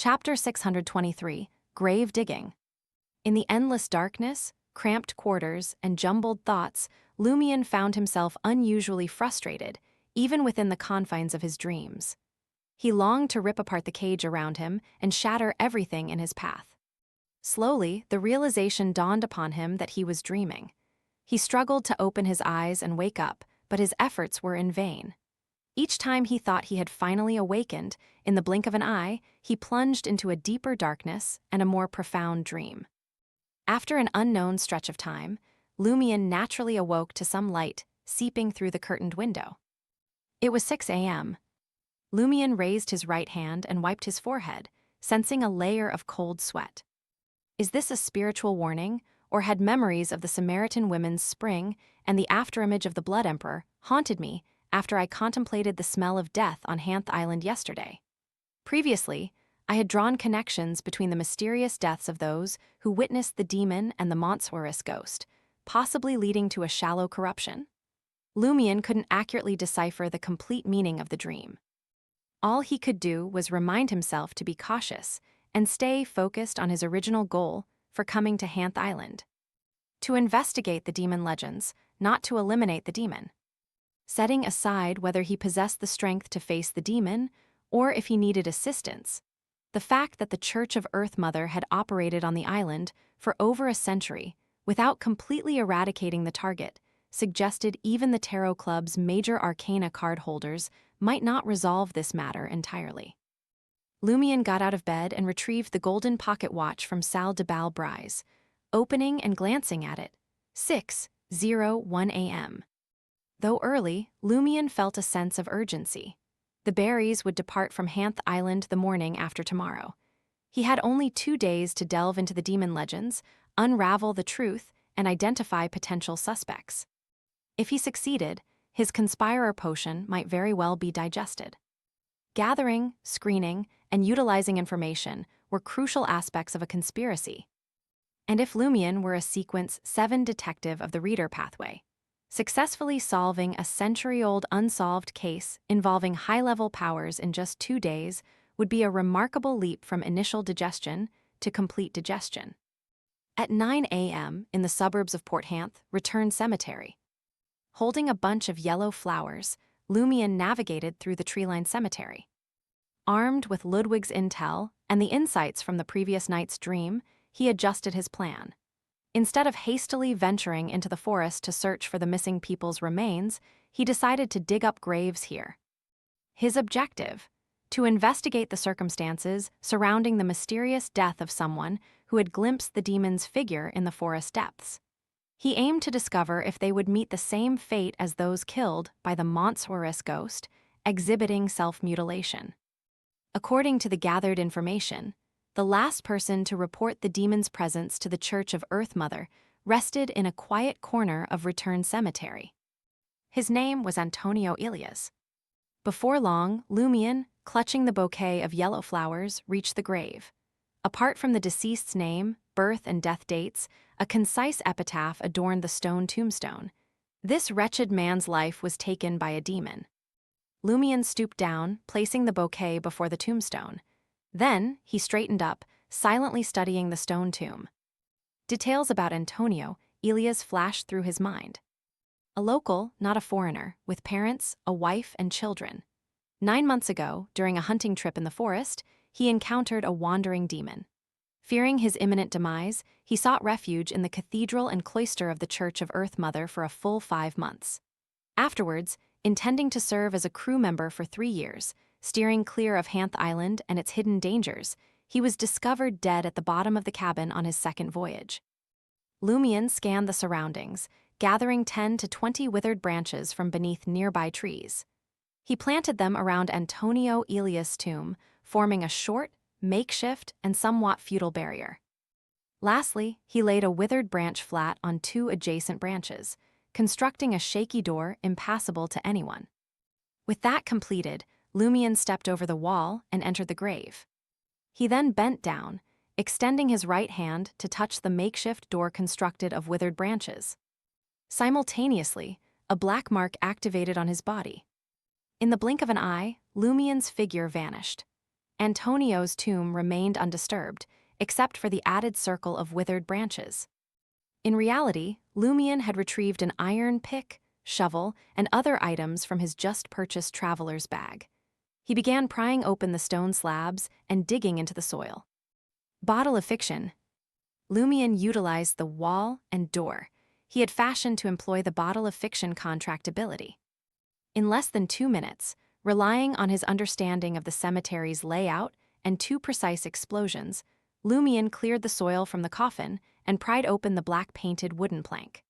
Chapter 623, Grave Digging. In the endless darkness, cramped quarters, and jumbled thoughts, Lumion found himself unusually frustrated, even within the confines of his dreams. He longed to rip apart the cage around him and shatter everything in his path. Slowly, the realization dawned upon him that he was dreaming. He struggled to open his eyes and wake up, but his efforts were in vain. Each time he thought he had finally awakened, in the blink of an eye, he plunged into a deeper darkness and a more profound dream. After an unknown stretch of time, Lumion naturally awoke to some light seeping through the curtained window. It was 6 a.m. Lumion raised his right hand and wiped his forehead, sensing a layer of cold sweat. Is this a spiritual warning, or had memories of the Samaritan women's spring and the afterimage of the Blood Emperor haunted me after I contemplated the smell of death on Hanth Island yesterday? Previously, I had drawn connections between the mysterious deaths of those who witnessed the demon and the Montsuaris ghost, possibly leading to a shallow corruption. Lumion couldn't accurately decipher the complete meaning of the dream. All he could do was remind himself to be cautious and stay focused on his original goal for coming to Hanth Island. To investigate the demon legends, not to eliminate the demon. Setting aside whether he possessed the strength to face the demon or if he needed assistance, the fact that the Church of Earth Mother had operated on the island for over a century without completely eradicating the target suggested even the Tarot Club's major arcana card holders might not resolve this matter entirely. Lumion got out of bed and retrieved the golden pocket watch from Salle de Bal Brise, opening and glancing at it. 6:01 a.m. Though early, Lumion felt a sense of urgency. The Barrys would depart from Hanth Island the morning after tomorrow. He had only 2 days to delve into the demon legends, unravel the truth, and identify potential suspects. If he succeeded, his conspirer potion might very well be digested. Gathering, screening, and utilizing information were crucial aspects of a conspiracy. And if Lumion were a Sequence 7 detective of the Reader pathway, successfully solving a century-old unsolved case involving high-level powers in just 2 days would be a remarkable leap from initial digestion to complete digestion. At 9 a.m. in the suburbs of Port Hanth, Return Cemetery. Holding a bunch of yellow flowers, Lumion navigated through the tree-lined cemetery. Armed with Ludwig's intel and the insights from the previous night's dream, he adjusted his plan. Instead of hastily venturing into the forest to search for the missing people's remains, he decided to dig up graves here. His objective: to investigate the circumstances surrounding the mysterious death of someone who had glimpsed the demon's figure in the forest depths. He aimed to discover if they would meet the same fate as those killed by the Montsuaris ghost, exhibiting self-mutilation. According to the gathered information, the last person to report the demon's presence to the Church of Earth Mother rested in a quiet corner of Return Cemetery. His name was Antonio Ilias. Before long, Lumion, clutching the bouquet of yellow flowers, reached the grave. Apart from the deceased's name, birth, and death dates, a concise epitaph adorned the stone tombstone. This wretched man's life was taken by a demon. Lumion stooped down, placing the bouquet before the tombstone. Then, he straightened up, silently studying the stone tomb. Details about Antonio Ilias flashed through his mind. A local, not a foreigner, with parents, a wife, and children. 9 months ago, during a hunting trip in the forest, he encountered a wandering demon. Fearing his imminent demise, he sought refuge in the cathedral and cloister of the Church of Earth Mother for a full 5 months. Afterwards, intending to serve as a crew member for 3 years, steering clear of Hanth Island and its hidden dangers, he was discovered dead at the bottom of the cabin on his second voyage. Lumion scanned the surroundings, gathering 10 to 20 withered branches from beneath nearby trees. He planted them around Antonio Ilias' tomb, forming a short, makeshift, and somewhat futile barrier. Lastly, he laid a withered branch flat on 2 adjacent branches, constructing a shaky door impassable to anyone. With that completed, Lumion stepped over the wall and entered the grave. He then bent down, extending his right hand to touch the makeshift door constructed of withered branches. Simultaneously, a black mark activated on his body. In the blink of an eye, Lumion's figure vanished. Antonio's tomb remained undisturbed, except for the added circle of withered branches. In reality, Lumion had retrieved an iron pick, shovel, and other items from his just-purchased traveler's bag. He began prying open the stone slabs and digging into the soil. Bottle of fiction. Lumion utilized the wall and door he had fashioned to employ the bottle of fiction contractability. In less than 2 minutes, relying on his understanding of the cemetery's layout and 2 precise explosions, Lumion cleared the soil from the coffin and pried open the black-painted wooden plank.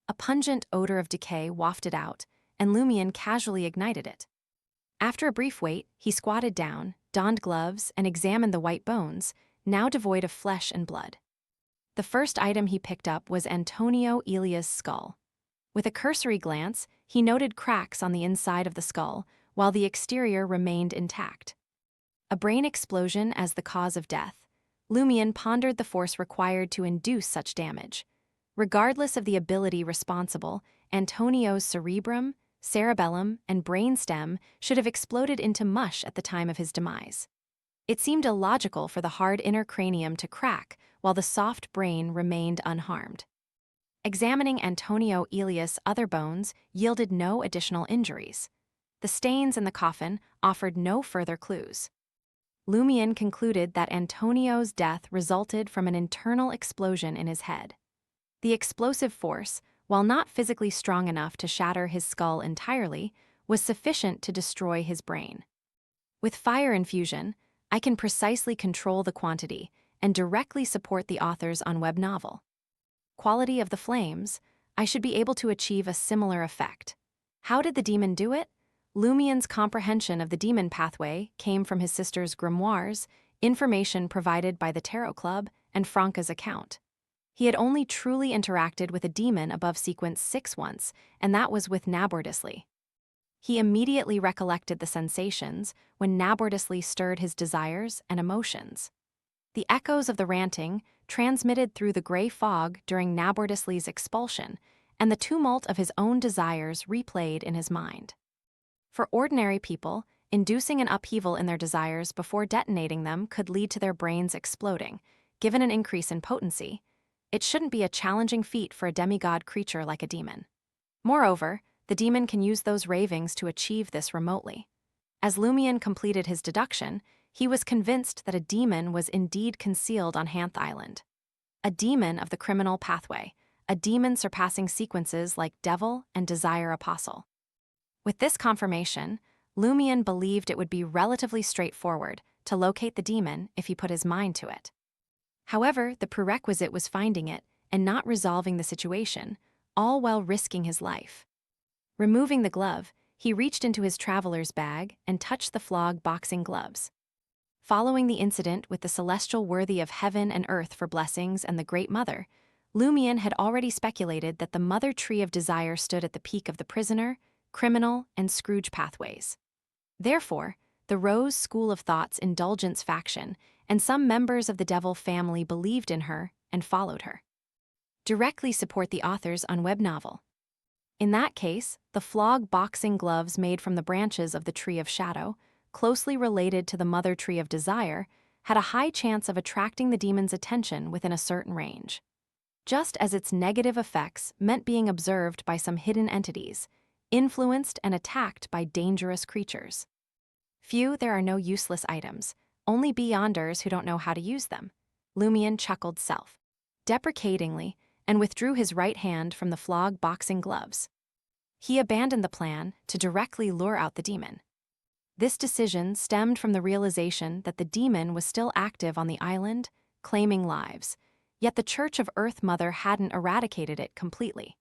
A pungent odor of decay wafted out, and Lumion casually ignited it. After a brief wait, he squatted down, donned gloves, and examined the white bones, now devoid of flesh and blood. The first item he picked up was Antonio Elia's skull. With a cursory glance, he noted cracks on the inside of the skull, while the exterior remained intact. A brain explosion as the cause of death, Lumion pondered the force required to induce such damage. Regardless of the ability responsible, Antonio's cerebrum, cerebellum, and brainstem should have exploded into mush at the time of his demise. It seemed illogical for the hard inner cranium to crack while the soft brain remained unharmed. Examining Antonio Elias' other bones yielded no additional injuries. The stains in the coffin offered no further clues. Lumion concluded that Antonio's death resulted from an internal explosion in his head. The explosive force, while not physically strong enough to shatter his skull entirely, was sufficient to destroy his brain. With fire infusion, I can precisely control the quantity and directly support the authors on web novel. Quality of the flames, I should be able to achieve a similar effect. How did the demon do it? Lumion's comprehension of the demon pathway came from his sister's grimoires, information provided by the Tarot Club, and Franca's account. He had only truly interacted with a demon above sequence 6 once, and that was with Nabordisley. He immediately recollected the sensations when Nabordisley stirred his desires and emotions. The echoes of the ranting transmitted through the gray fog during Nabordisley's expulsion, and the tumult of his own desires replayed in his mind. For ordinary people, inducing an upheaval in their desires before detonating them could lead to their brains exploding. Given an increase in potency, it shouldn't be a challenging feat for a demigod creature like a demon. Moreover, the demon can use those ravings to achieve this remotely. As Lumion completed his deduction, he was convinced that a demon was indeed concealed on Hanth Island. A demon of the criminal pathway, a demon surpassing sequences like Devil and Desire Apostle. With this confirmation, Lumion believed it would be relatively straightforward to locate the demon if he put his mind to it. However, the prerequisite was finding it and not resolving the situation, all while risking his life. Removing the glove, he reached into his traveler's bag and touched the flog boxing gloves. Following the incident with the celestial worthy of heaven and earth for blessings and the Great Mother, Lumion had already speculated that the Mother Tree of Desire stood at the peak of the prisoner, criminal, and Scrooge pathways. Therefore, the Rose School of Thought's indulgence faction and some members of the Devil family believed in her and followed her. Directly support the authors on web novel. In that case, the flog boxing gloves made from the branches of the Tree of Shadow, closely related to the Mother Tree of Desire, had a high chance of attracting the demon's attention within a certain range. Just as its negative effects meant being observed by some hidden entities, influenced and attacked by dangerous creatures. Few, there are no useless items, only beyonders who don't know how to use them. Lumion chuckled self-deprecatingly and withdrew his right hand from the flog boxing gloves. He abandoned the plan to directly lure out the demon. This decision stemmed from the realization that the demon was still active on the island, claiming lives, yet the Church of Earth Mother hadn't eradicated it completely.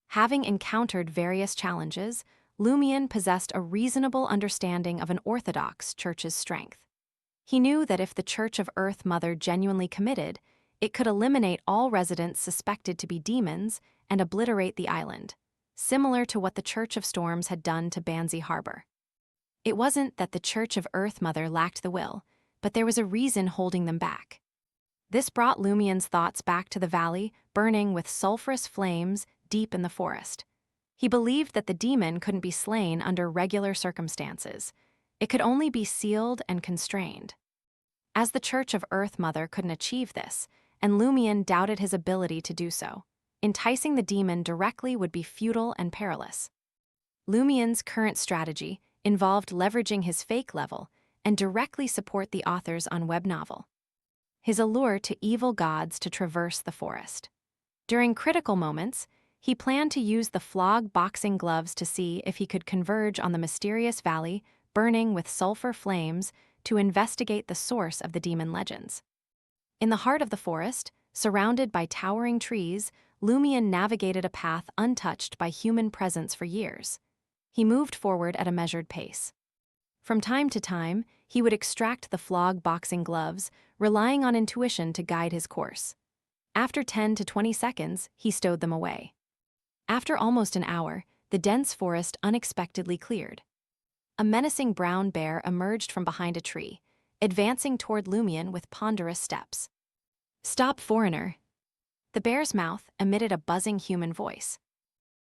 Having encountered various challenges, Lumion possessed a reasonable understanding of an Orthodox church's strength. He knew that if the Church of Earth Mother genuinely committed, it could eliminate all residents suspected to be demons and obliterate the island, similar to what the Church of Storms had done to Banzi Harbor. It wasn't that the Church of Earth Mother lacked the will, but there was a reason holding them back. This brought Lumion's thoughts back to the valley, burning with sulfurous flames deep in the forest. He believed that the demon couldn't be slain under regular circumstances. It could only be sealed and constrained. As the Church of Earth Mother couldn't achieve this, and Lumion doubted his ability to do so, enticing the demon directly would be futile and perilous. Lumion's current strategy involved leveraging his fake level and directly support the author's on-web novel. His allure to evil gods to traverse the forest. During critical moments, he planned to use the flog boxing gloves to see if he could converge on the mysterious valley burning with sulfur flames to investigate the source of the demon legends. In the heart of the forest, surrounded by towering trees, Lumion navigated a path untouched by human presence for years. He moved forward at a measured pace. From time to time, he would extract the flog boxing gloves, relying on intuition to guide his course. After 10 to 20 seconds, he stowed them away. After almost an hour, the dense forest unexpectedly cleared. A menacing brown bear emerged from behind a tree, advancing toward Lumion with ponderous steps. "Stop, foreigner!" The bear's mouth emitted a buzzing human voice.